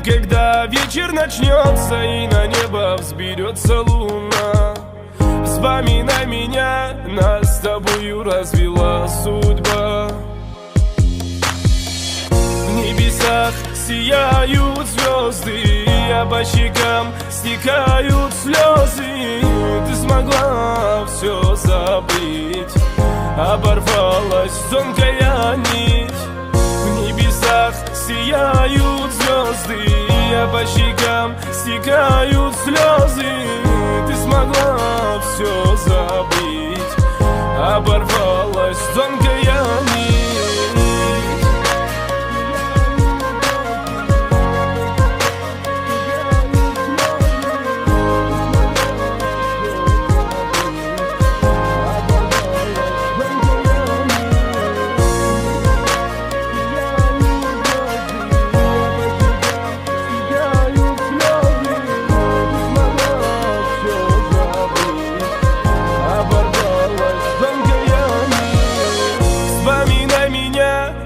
когда вечер начнется и на небо взберется луна. Вспоминай меня, нас с тобою развела судьба. В небесах сияют звезды, а по щекам стекают слезы. Ты смогла все забыть, оборвалась тонкая нить. В небесах сияют звезды, а по щекам стекают слезы. Ты смогла все забыть, оборвалась тонкая нить.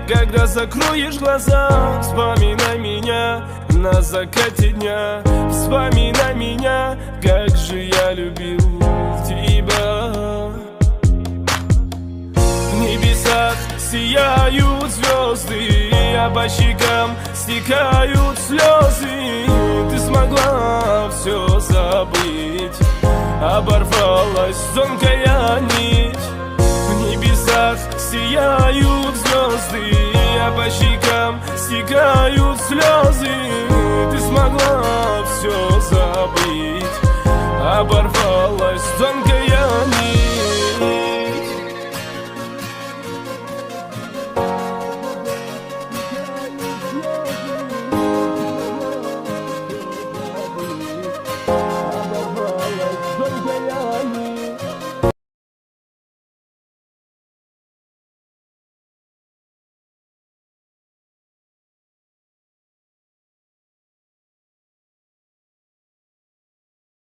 Когда закроешь глаза, вспоминай меня на закате дня. Вспоминай меня, как же я любил тебя. В небесах сияют звезды, а по щекам стекают слезы. Ты смогла все забыть, оборвалась тонкая нить. В небесах сияют звезды, а по щекам стекают